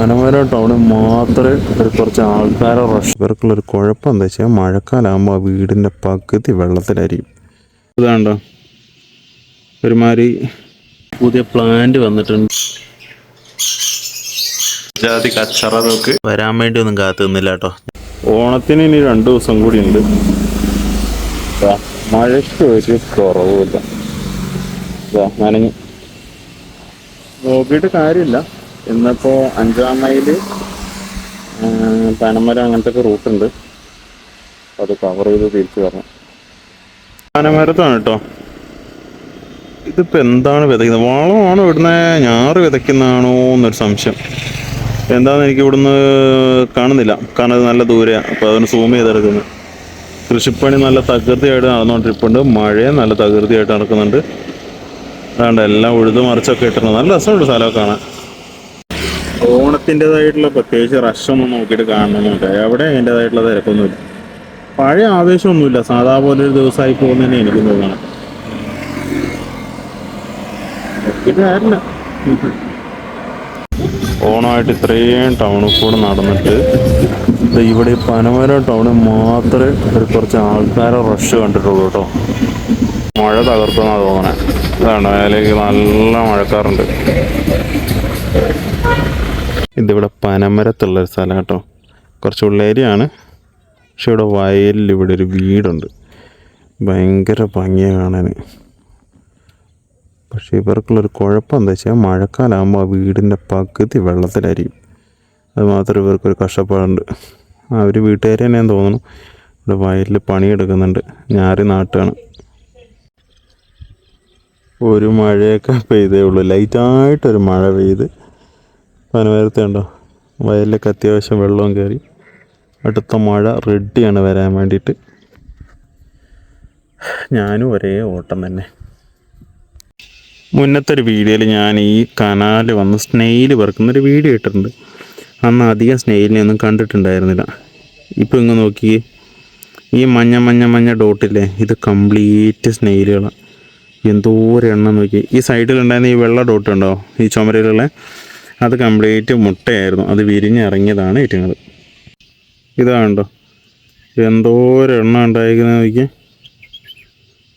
പനമര ടൗണിൽ മാത്രമേ കുറച്ച് ആൾക്കാരെ റഷ്. ഇവർക്കുള്ളൊരു കുഴപ്പം എന്താ വെച്ചാൽ മഴക്കാലമാകുമ്പോൾ ആ വീടിൻ്റെ പകുതി വെള്ളത്തിലായിരിക്കും. ഇതാണ്ടോ ഒരുമാതിരി പുതിയ പ്ലാന്റ് വന്നിട്ടുണ്ട്. ജാതി കച്ചറ നോക്ക് വരാൻ വേണ്ടി ഒന്നും കാത്തു നിന്നില്ല കേട്ടോ. ഓണത്തിന് ഇനി 2 ദിവസം കൂടി ഉണ്ട്. മഴയ്ക്ക് ഒരു കുറവുമില്ല. നനഞ്ഞ് നോക്കിയിട്ട് കാര്യമില്ല. ഇന്നിപ്പോൾ 5-ാം മൈൽ പനമരം അങ്ങനത്തെ ഒക്കെ റൂട്ടുണ്ട്. അത് കവർ ചെയ്ത് തിരിച്ചു വരണം. പനമരത്താണ് കേട്ടോ. ഇതിപ്പോൾ എന്താണ് വിതയ്ക്കുന്നത്? വളമാണോ ഇവിടുന്ന് ഞാറ് വിതയ്ക്കുന്നതാണോ എന്നൊരു സംശയം. എന്താണെന്ന് എനിക്ക് ഇവിടുന്ന് കാണുന്നില്ല, കാരണം അത് നല്ല ദൂരെയാണ്. അപ്പോൾ അതിന് സൂം ചെയ്തെടുക്കുന്നത്. കൃഷിപ്പണി നല്ല തകൃതിയായിട്ട് നടന്നുകൊണ്ടിരിപ്പുണ്ട്. മഴയും നല്ല തകൃതിയായിട്ട് നടക്കുന്നുണ്ട്. അതുകൊണ്ട് എല്ലാം ഉഴുതു മറിച്ചൊക്കെ ഇട്ടിട്ടുണ്ട്. നല്ല രസമുണ്ട് സ്ഥലമൊക്കെ കാണാൻ. ഓണത്തിൻ്റെതായിട്ടുള്ള പ്രത്യേകിച്ച് റഷൊന്നും നോക്കിയിട്ട് കാണണമെന്നുണ്ട്. എവിടെ അതിൻ്റെതായിട്ടുള്ള തിരക്കൊന്നുമില്ല. പഴയ ആവേശമൊന്നുമില്ല. സാധാ പോലെ ഒരു ദിവസമായി പോകുന്നതന്നെ എനിക്ക് തോന്നണം. നോക്കിയിട്ട് കാര്യമില്ല. ഓണമായിട്ട് ഇത്രയും ടൗണിൽ കൂടെ നടന്നിട്ട് ഇവിടെ പനമര ടൗണിൽ മാത്രമേ കുറച്ച് ആൾക്കാരെ റഷ് കണ്ടിട്ടുള്ളൂ കേട്ടോ. മഴ തകർത്തെന്നാണ് തോന്നണേ. ഇതാണ് അതിലേക്ക് നല്ല മഴക്കാറുണ്ട്. ഇതിവിടെ പനമരത്തുള്ളൊരു സ്ഥലം കേട്ടോ. കുറച്ച് ഉള്ളേരിയാണ്. പക്ഷെ ഇവിടെ വയലിൽ ഇവിടെ ഒരു വീടുണ്ട്. ഭയങ്കര ഭംഗിയാണ് കാണാൻ. പക്ഷേ ഇവർക്കുള്ളൊരു കുഴപ്പം എന്താ വെച്ചാൽ മഴക്കാലമാകുമ്പോൾ ആ വീടിൻ്റെ പകുതി വെള്ളത്തിലായിരിക്കും. അത് മാത്രമേ ഇവർക്കൊരു കഷ്ടപ്പാടുണ്ട്. അവർ വീട്ടുകാർ തന്നെയാന്ന് തോന്നുന്നു. ഇവിടെ വയലിൽ പണിയെടുക്കുന്നുണ്ട്. ഞാറി നാട്ടാണ്. ഒരു മഴയൊക്കെ പെയ്തേ ഉള്ളൂ. ലൈറ്റായിട്ടൊരു മഴ പെയ്ത് പനമരത്ത് കണ്ടോ വയലിലൊക്കെ അത്യാവശ്യം വെള്ളവും കയറി. അടുത്ത മഴ റെഡിയാണ് വരാൻ വേണ്ടിയിട്ട്. ഞാനും ഒരേ ഓട്ടം തന്നെ. മുന്നത്തെ ഒരു വീഡിയോയിൽ ഞാൻ ഈ കനാൽ വന്ന് സ്നെയിൽ പറക്കുന്നൊരു വീഡിയോ ഇട്ടിട്ടുണ്ട്. അന്ന് അധികം സ്നെയിലിനെ ഒന്നും കണ്ടിട്ടുണ്ടായിരുന്നില്ല. ഇപ്പോൾ ഇങ്ങ് നോക്കിയേ, ഈ മഞ്ഞ ഡോട്ടില്ലേ, ഇത് കംപ്ലീറ്റ് സ്നെയിലുകളാണ്. എന്തോരെണ്ണം നോക്കി. ഈ സൈഡിലുണ്ടായിരുന്ന ഈ വെള്ള ഡോട്ട് ഉണ്ടോ, ഈ ചുമരിലുള്ള, അത് കംപ്ലീറ്റ് മുട്ടയായിരുന്നു. അത് വിരിഞ്ഞിറങ്ങിയതാണ് ഈറ്റുങ്ങൾ. ഇതാണ്ടോ എന്തോരെണ്ണം ഉണ്ടായിരിക്കുന്നത് നോക്കി.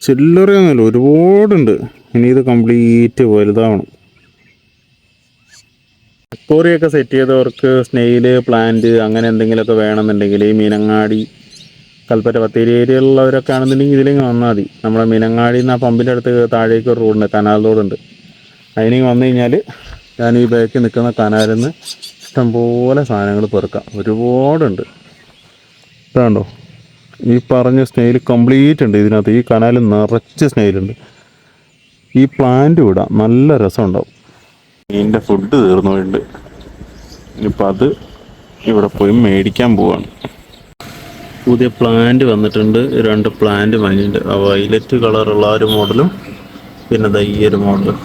ചില്ലറയൊന്നുമില്ല, ഒരുപാടുണ്ട്. ഇനി ഇത് കംപ്ലീറ്റ് വലുതാവണം. അക്വേറിയൊക്കെ സെറ്റ് ചെയ്തവർക്ക് സ്നെയില് പ്ലാന്റ് അങ്ങനെ എന്തെങ്കിലുമൊക്കെ വേണമെന്നുണ്ടെങ്കിൽ ഈ മീനങ്ങാടി, കൽപ്പറ്റ, ബത്തേരി ഏരിയയിലുള്ളവരൊക്കെ ആണെന്നുണ്ടെങ്കിൽ ഇതിലേക്ക് വന്നാൽ മതി. നമ്മുടെ മീനങ്ങാടിയിൽ നിന്ന് ആ പമ്പിൻ്റെ അടുത്ത് താഴേക്ക് ഒരു റോഡുണ്ട്, കനാൽ റോഡുണ്ട്. അതിന് വന്നു കഴിഞ്ഞാൽ ഞാൻ ഈ ബാക്കിൽ നിൽക്കുന്ന കനാലിൽ നിന്ന് ഇഷ്ടംപോലെ സാധനങ്ങൾ പെറുക്കാം. ഒരുപാടുണ്ട്. ഇതാണ്ടോ ഈ പറഞ്ഞ സ്നെയിൽ കംപ്ലീറ്റ് ഉണ്ട് ഇതിനകത്ത്. ഈ കനാലിൽ നിറച്ച് സ്നെയിലുണ്ട്. ഈ പ്ലാന്റ് വിടാം, നല്ല രസമുണ്ടാവും. മീനിൻ്റെ ഫുഡ് തീർന്നു പോയിട്ടുണ്ട്. ഇനിയിപ്പോൾ അത് ഇവിടെ പോയി മേടിക്കാൻ പോവാണ്. പുതിയ പ്ലാന്റ് വന്നിട്ടുണ്ട്. 2 പ്ലാന്റ് വാങ്ങിയിട്ടുണ്ട്. ആ വയലറ്റ് കളറുള്ള ഒരു മോഡലും പിന്നെ ഈ ഒരു മോഡലും.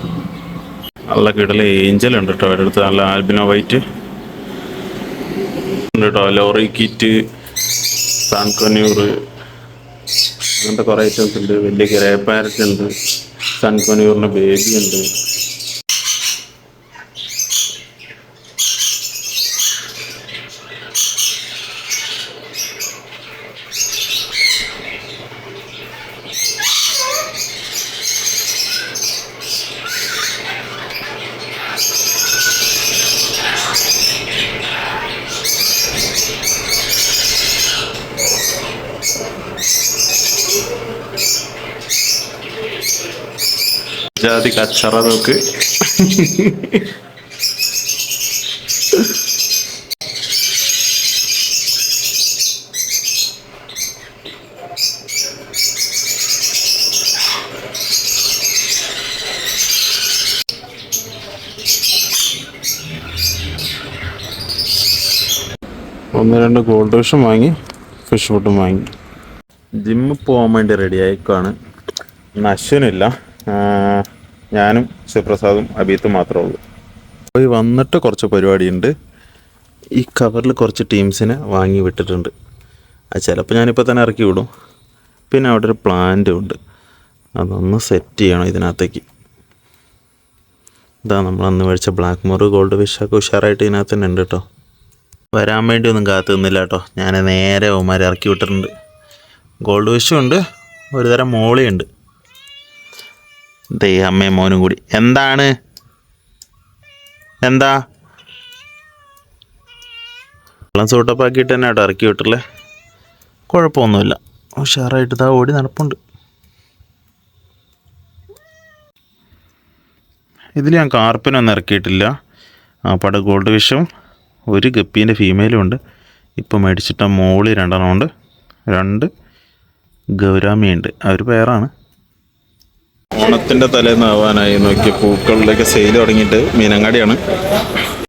നല്ല കിടല ഏഞ്ചലുണ്ട് കേട്ടോ. അവരുടെ അടുത്ത് നല്ല ആൽബിനോ വൈറ്റ് ഉണ്ട് കേട്ടോ. ലോറി കിറ്റ്, സാൻകൊന്യൂർ, അങ്ങനത്തെ കുറേ ഐറ്റംസ് ഉണ്ട്. വലിയ ഗ്രേ പാരറ്റ് ഉണ്ട്. സാൻകൊന്യൂറിൻ്റെ ബേബി ഉണ്ട്. ജാതി കച്ചറ നോക്ക്. ഒന്ന് 2 ഗോൾഡ് ഫിഷും വാങ്ങി, ഫിഷ് ഫുഡും വാങ്ങി. ജിമ്മിൽ പോകാൻ വേണ്ടി റെഡി ആയിക്കാണ്. ഇന്ന് അശ്വനില്ല. ഞാനും ശിവപ്രസാദും അബീത്തും മാത്രമേ ഉള്ളൂ. പോയി വന്നിട്ട് കുറച്ച് പരിപാടിയുണ്ട്. ഈ കവറിൽ കുറച്ച് ടീംസിനെ വാങ്ങി വിട്ടിട്ടുണ്ട്. അത് ചിലപ്പോൾ ഞാനിപ്പോൾ തന്നെ ഇറക്കി വിടും. പിന്നെ അവിടെ ഒരു പ്ലാന്റ് ഉണ്ട്, അതൊന്ന് സെറ്റ് ചെയ്യണം ഇതിനകത്തേക്ക്. ഇതാ നമ്മളന്ന് മേടിച്ച ബ്ലാക്ക് മോർ ഗോൾഡ് ഫിഷൊക്കെ ഉഷാറായിട്ട് ഇതിനകത്ത് തന്നെ ഉണ്ട് കേട്ടോ. വരാൻ വേണ്ടി ഒന്നും കാത്തു നിന്നില്ല കേട്ടോ. ഞാൻ നേരെ അവന്മാരെ ഇറക്കി വിട്ടിട്ടുണ്ട്. ഗോൾഡ് ഫിഷും ഉണ്ട്, ഒരു തരം മോളിയുണ്ട്. ദേ അമ്മയും മോനും കൂടി. എന്താ വെള്ളം സൂട്ടപ്പാക്കിയിട്ട് തന്നെ കേട്ടോ ഇറക്കി വിട്ടില്ലേ. കുഴപ്പമൊന്നുമില്ല, ഉഷാറായിട്ട് ഇതാ ഓടി നടപ്പുണ്ട്. ഇതിൽ ഞാൻ കാർപ്പിനൊന്നും ഇറക്കിയിട്ടില്ല. പട ഗോൾഡ് ഫിഷും ഒരു ഗപ്പീൻ്റെ ഫീമെയിലും ഉണ്ട്. ഇപ്പോൾ മേടിച്ചിട്ട മോളി 2 ഉണ്ട്, 2 ഗൗരാമിയുണ്ട്. അവർ പേരാണ്. ഓണത്തിൻ്റെ തലേന്ന് ആവാനായി നോക്കിയ പൂക്കളിലേക്ക് സെയിൽ തുടങ്ങിയിട്ട് മീനങ്ങാടിയാണ്.